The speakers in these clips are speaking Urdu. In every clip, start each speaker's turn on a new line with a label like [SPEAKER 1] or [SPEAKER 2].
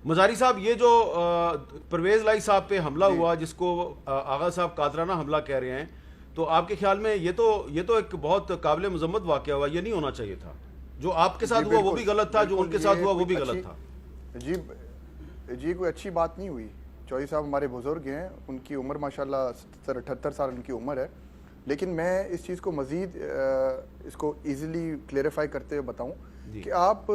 [SPEAKER 1] مزاری صاحب یہ جو پرویز لائی صاحب پہ حملہ ہوا جس کو آغا صاحب قاتلانہ حملہ کہہ رہے ہیں، تو آپ کے خیال میں یہ تو ایک بہت قابل مذمت واقعہ ہوا، یہ نہیں ہونا چاہیے تھا؟ جو آپ کے ساتھ ہوا وہ بھی غلط تھا، جو ان کے ساتھ ہوا وہ بھی غلط تھا۔
[SPEAKER 2] جی کوئی اچھی بات نہیں ہوئی۔ چودھری صاحب ہمارے بزرگ ہیں، ان کی عمر ماشاءاللہ 78 سال ان کی عمر ہے، لیکن میں اس چیز کو مزید اس کو ایزیلی کلیریفائی کرتے ہوئے بتاؤں کہ آپ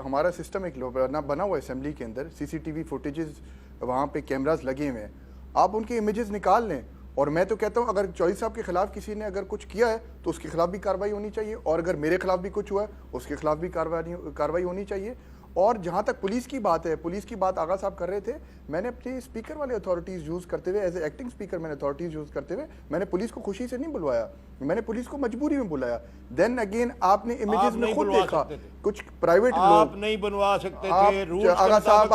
[SPEAKER 2] ہمارا سسٹم ایک بنا ہوا اسمبلی کے اندر، سی سی ٹی وی فوٹیجز وہاں پہ کیمراز لگے ہوئے ہیں، آپ ان کے امیجز نکال لیں، اور میں تو کہتا ہوں اگر چودھری صاحب کے خلاف کسی نے اگر کچھ کیا ہے تو اس کے خلاف بھی کارروائی ہونی چاہیے، اور اگر میرے خلاف بھی کچھ ہوا ہے اس کے خلاف بھی کارروائی ہونی چاہیے۔ اور جہاں تک پولیس کی بات ہے، پولیس کی بات آغا صاحب کر رہے تھے، میں نے اپنے اسپیکر والے اتھارٹیز یوز کرتے ہوئے، ایز اے ایکٹنگ اسپیکر میں نے اتھارٹیز یوز کرتے ہوئے میں نے پولیس کو خوشی سے نہیں بلوایا، میں نے پولیس کو مجبوری میں بلایا۔ دین اگین آپ نے امیجز میں خود دیکھا کچھ پرائیویٹ لوگ،
[SPEAKER 3] آپ نہیں بنوا سکتے تھے،
[SPEAKER 2] آغا صاحب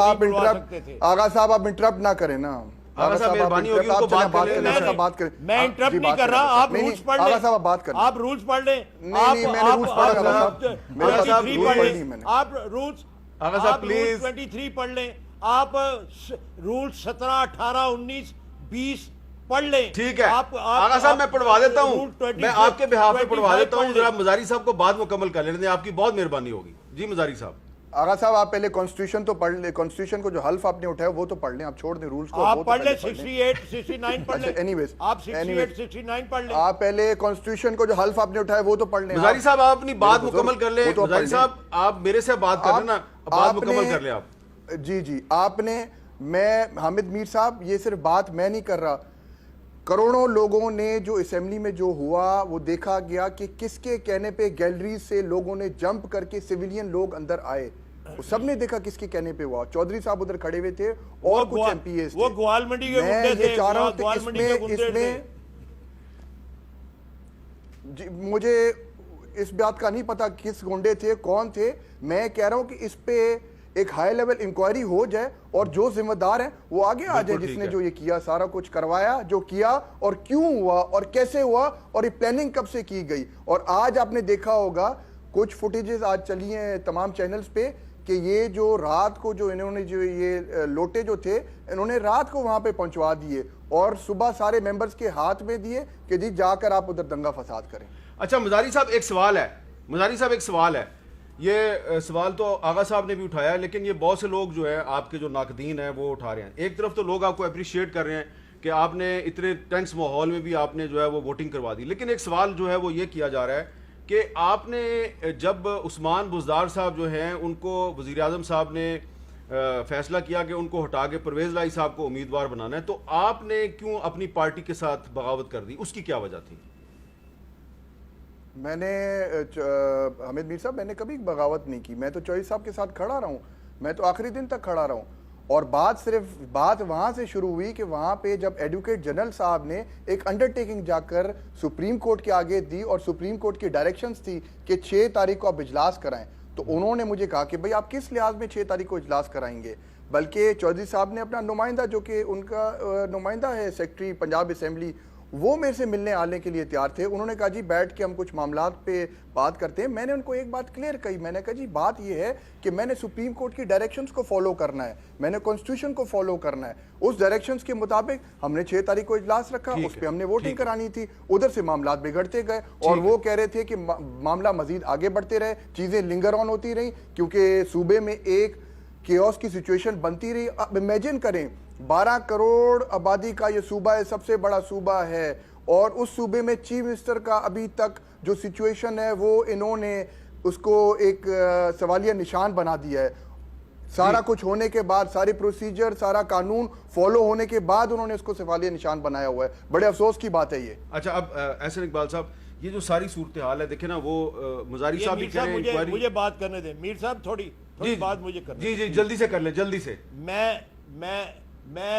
[SPEAKER 2] آپ انٹرپٹ نہ کریں نا،
[SPEAKER 1] آغا صاحب مہربانی ہوگی ان کو
[SPEAKER 2] بات کریں۔
[SPEAKER 3] میں انٹرپٹ نہیں کر رہا، آپ رولز پڑھ لیں،
[SPEAKER 2] آغا صاحب بات کریں،
[SPEAKER 3] آپ رولز پڑھ لیں،
[SPEAKER 2] نہیں میں نے رولز پڑھا
[SPEAKER 3] آپ رولز
[SPEAKER 1] آغا صاحب پلیز
[SPEAKER 3] 23 پڑھ لیں، آپ رول 17 18 19 20 پڑھ لیں۔
[SPEAKER 1] ٹھیک ہے آغا صاحب میں پڑھوا دیتا ہوں، میں آپ کے بہاف پہ پڑھوا دیتا ہوں، ذرا مزاری صاحب کو بات مکمل کر لینے دیں، آپ کی بہت مہربانی ہوگی۔ جی مزاری صاحب۔
[SPEAKER 2] آغا صاحب آپ پہلے کانسٹیٹیوشن تو پڑھ لیں، کانسٹیٹیوشن کو جو حلف آپ نے اٹھایا وہ تو پڑھ لیں، آپ چھوڑ دیں رولز کو،
[SPEAKER 3] آپ پڑھ لیں 68 69 پڑھ لیں،
[SPEAKER 2] اینی ویز
[SPEAKER 3] آپ 68 69 پڑھ لیں،
[SPEAKER 2] آپ پہلے کانسٹیٹیوشن کو جو حلف آپ نے اٹھایا وہ تو پڑھ لیں۔
[SPEAKER 1] مزاری صاحب آپ اپنی بات مکمل کر لیں، مزاری صاحب آپ میرے سے بات کر لینا، بات مکمل کر لیں آپ۔
[SPEAKER 2] جی آپ نے، میں حامد میر صاحب یہ صرف بات میں نہیں کر رہا، کروڑوں لوگوں نے جو اسمبلی میں جو ہوا وہ دیکھا گیا کہ کس کے کہنے پہ گیلری سے لوگوں نے جمپ کر کے سیویلین لوگ اندر آئے، سب نے دیکھا کس کے کہنے پہ ہوا۔ چودھری صاحب ادھر کھڑے ہوئے تھے اور کچھ ایم پی ایز تھے،
[SPEAKER 3] وہ گوال منڈی کے گنڈے تھے،
[SPEAKER 2] میں یہ چاہ رہا ہوں کہ اس میں مجھے اس بات کا نہیں پتا کس گنڈے تھے کون تھے، میں کہہ رہا ہوں کہ اس پہ ایک ہائی لیول انکوائری ہو جائے اور جو ذمہ دار ہیں وہ آگے آ جائے، جس نے جو یہ کیا سارا کچھ کروایا، جو کیا اور کیوں ہوا اور کیسے ہوا اور یہ پلاننگ کب سے کی گئی۔ اور آج آپ نے دیکھا ہوگا کچھ فوٹیجز آج چلی ہیں تمام چینلز پہ کہ یہ جو رات کو جو انہوں نے جو یہ لوٹے جو تھے انہوں نے رات کو وہاں پہ پہنچوا دیے اور صبح سارے ممبرز کے ہاتھ میں دیے کہ جی جا کر آپ ادھر دنگا فساد کریں۔
[SPEAKER 1] اچھا مزاری صاحب ایک سوال ہے، مزاری صاحب ایک سوال ہے، یہ سوال تو آغا صاحب نے بھی اٹھایا ہے، لیکن یہ بہت سے لوگ جو ہے آپ کے جو ناقدین ہیں وہ اٹھا رہے ہیں۔ ایک طرف تو لوگ آپ کو اپریشیٹ کر رہے ہیں کہ آپ نے اتنے ٹینس ماحول میں بھی آپ نے جو ہے وہ ووٹنگ کروا دی، لیکن ایک سوال جو ہے وہ یہ کیا جا رہا ہے کہ آپ نے جب عثمان بزدار صاحب جو ہیں ان کو وزیر اعظم صاحب نے فیصلہ کیا کہ ان کو ہٹا کے پرویز لائی صاحب کو امیدوار بنانا ہے، تو آپ نے کیوں اپنی پارٹی کے ساتھ بغاوت کر دی؟ اس کی کیا وجہ تھی؟
[SPEAKER 2] میں نے حامد میر صاحب میں نے کبھی بغاوت نہیں کی، میں تو چودھری صاحب کے ساتھ کھڑا رہا ہوں، میں تو آخری دن تک کھڑا رہا ہوں، اور بات وہاں سے شروع ہوئی کہ وہاں پہ جب ایڈوکیٹ جنرل صاحب نے ایک انڈرٹیکنگ جا کر سپریم کورٹ کے آگے دی اور سپریم کورٹ کی ڈائریکشنز تھی کہ 6 تاریخ کو آپ اجلاس کرائیں، تو انہوں نے مجھے کہا کہ بھئی آپ کس لحاظ میں 6 تاریخ کو اجلاس کرائیں گے؟ بلکہ چودھری صاحب نے اپنا نمائندہ جو کہ ان کا نمائندہ ہے سیکرٹری پنجاب اسمبلی، وہ میرے سے ملنے آنے کے لیے تیار تھے، انہوں نے کہا جی بیٹھ کے ہم کچھ معاملات پہ بات کرتے ہیں۔ میں نے ان کو ایک بات کلیئر کہی، میں نے کہا جی بات یہ ہے کہ میں نے سپریم کورٹ کی ڈائریکشنز کو فالو کرنا ہے، میں نے کانسٹیٹیوشن کو فالو کرنا ہے، اس ڈائریکشنز کے مطابق ہم نے 6 تاریخ کو اجلاس رکھا، اس پہ ہم نے ووٹنگ کرانی تھی، ادھر سے معاملات بگڑتے گئے اور وہ کہہ رہے تھے کہ معاملہ مزید آگے بڑھتے رہے، چیزیں لنگر آن ہوتی رہیں کیونکہ صوبے میں ایک کیوس کی سچویشن بنتی رہی۔ اب امیجن کریں 12 کروڑ آبادی کا یہ صوبہ ہے، سب سے بڑا صوبہ ہے، اور اس صوبے میں چیف منسٹر کا ابھی تک جو سچویشن ہے وہ انہوں نے اس کو ایک سوالیہ نشان بنا دیا ہے۔ سارا کچھ ہونے کے بعد، ساری پروسیجر، سارا قانون فالو ہونے کے بعد انہوں نے اس کو سوالیہ نشان بنایا ہوا ہے، بڑے افسوس کی بات ہے یہ۔
[SPEAKER 1] اچھا اب احسن اقبال صاحب یہ جو ساری صورتحال ہے دیکھیں نا، وہ مزاری صاحب بھی کہہ رہے ہیں،
[SPEAKER 3] مجھے بات کرنے دیں میر صاحب، تھوڑی بات مجھے کرنے دیں۔
[SPEAKER 1] جی جلدی سے کر لیں، جلدی سے۔
[SPEAKER 3] میں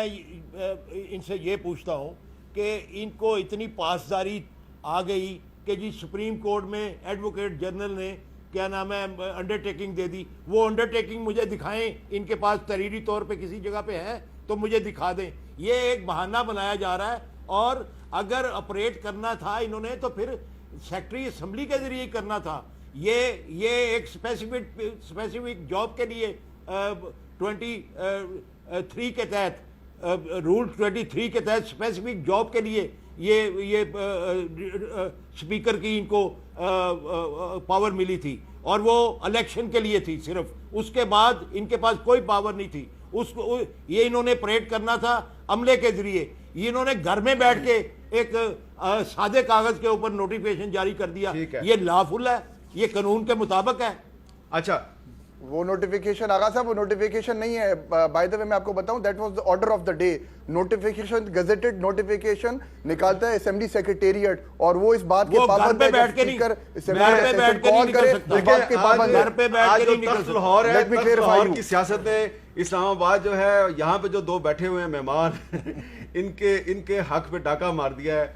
[SPEAKER 3] ان سے یہ پوچھتا ہوں کہ ان کو اتنی پاسداری آ گئی کہ جی سپریم کورٹ میں ایڈوکیٹ جنرل نے کیا نام ہے انڈرٹیکنگ دے دی، وہ انڈرٹیکنگ مجھے دکھائیں، ان کے پاس تحریری طور پہ کسی جگہ پہ ہے تو مجھے دکھا دیں۔ یہ ایک بہانہ بنایا جا رہا ہے، اور اگر آپریٹ کرنا تھا انہوں نے تو پھر سیکرٹری اسمبلی کے ذریعے کرنا تھا۔ یہ ایک اسپیسیفک جاب کے لیے 23 کے تحت رول 23 کے تحت اسپیسیفک جاب کے لیے یہ اسپیکر کی ان کو پاور ملی تھی اور وہ الیکشن کے لیے تھی صرف. اس کے بعد ان کے پاس کوئی پاور نہیں تھی. اس کو یہ انہوں نے پریڈ کرنا تھا عملے کے ذریعے. یہ انہوں نے گھر میں بیٹھ کے ایک سادے کاغذ کے اوپر نوٹیفیکیشن جاری کر دیا. یہ لافل ہے, یہ قانون کے مطابق ہے.
[SPEAKER 1] اچھا
[SPEAKER 2] وہ نوٹیفیکیشن آغا صاحب وہ نوٹیفیکیشن نہیں ہے. بائی دا وے میں آپ کو بتاؤں that was the order of the day. Notification gazetted notification نکالتا ہے اسمبلی سیکریٹریٹ اور وہ اس بات کے پابند ہے
[SPEAKER 3] بیٹھ کے
[SPEAKER 2] کال کرے اس بات کے پابند
[SPEAKER 3] گھر پہ بیٹھ کے نہیں نکل
[SPEAKER 1] تخت لاہور ہے, تخت لاہور کی سیاست میں اسلام آباد جو ہے, یہاں پہ جو دو بیٹھے ہوئے ہیں مہمان ان کے حق پہ ڈاکہ مار دیا ہے.